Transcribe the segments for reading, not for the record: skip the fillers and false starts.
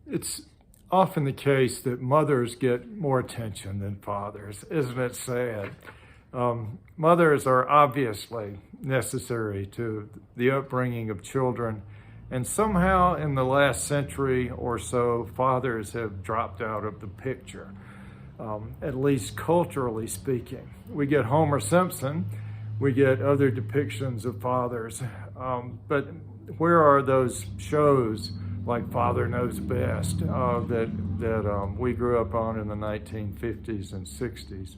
It's often the case that mothers get more attention than fathers. Isn't it sad? Mothers are obviously necessary to the upbringing of children, and somehow in the last century or so, fathers have dropped out of the picture, at least culturally speaking. We get Homer Simpson, we get other depictions of fathers, but where are those shows like Father Knows Best that we grew up on in the 1950s and 60s?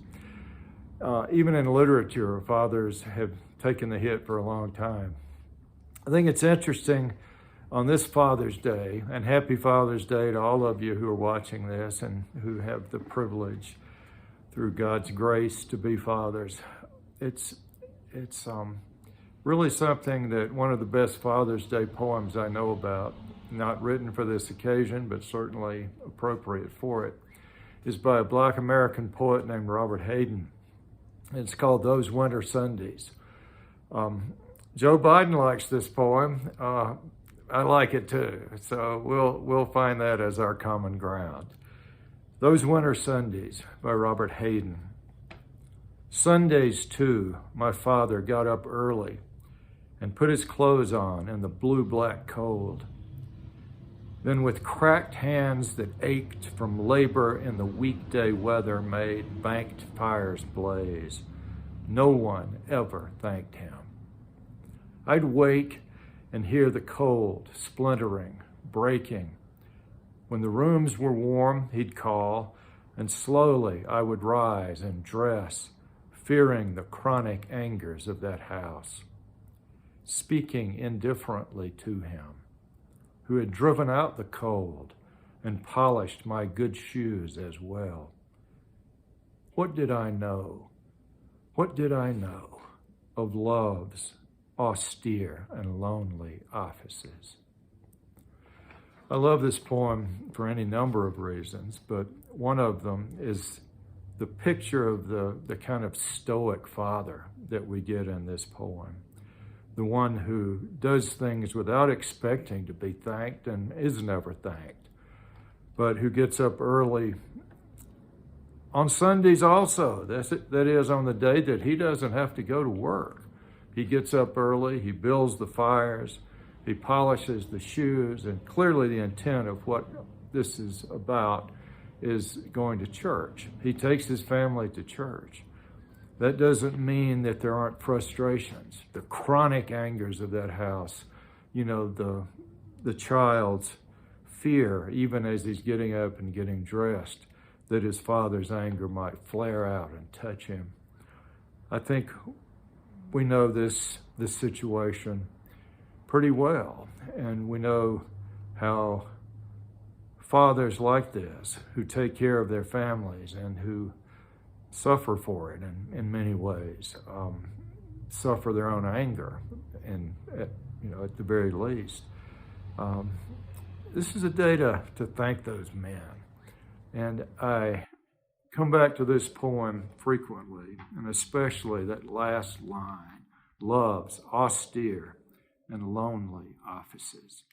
Even in literature, fathers have taken the hit for a long time. I think it's interesting on this Father's Day, and happy Father's Day to all of you who are watching this and who have the privilege through God's grace to be fathers. It's really something that one of the best Father's Day poems I know about, not written for this occasion, but certainly appropriate for it, is by a Black American poet named Robert Hayden. It's called Those Winter Sundays. Joe Biden likes this poem. I like it too. So we'll find that as our common ground. Those Winter Sundays by Robert Hayden. Sundays too, my father got up early and put his clothes on in the blue-black cold. Then with cracked hands that ached from labor in the weekday weather made banked fires blaze. No one ever thanked him. I'd wake and hear the cold, splintering, breaking. When the rooms were warm, he'd call, and slowly I would rise and dress, fearing the chronic angers of that house, speaking indifferently to him, who had driven out the cold and polished my good shoes as well. What did I know? What did I know of love's austere and lonely offices? I love this poem for any number of reasons, but one of them is the picture of the kind of stoic father that we get in this poem. The one who does things without expecting to be thanked and is never thanked, but who gets up early on Sundays also. That is on the day that he doesn't have to go to work. He gets up early, he builds the fires, he polishes the shoes, and clearly the intent of what this is about is going to church. He takes his family to church. That doesn't mean that there aren't frustrations, the chronic angers of that house, the child's fear, even as he's getting up and getting dressed, that his father's anger might flare out and touch him. I think we know this situation pretty well, and we know how fathers like this, who take care of their families and who suffer for it in many ways, suffer their own anger, and at the very least. This is a day to thank those men. And I come back to this poem frequently, and especially that last line, love's austere and lonely offices.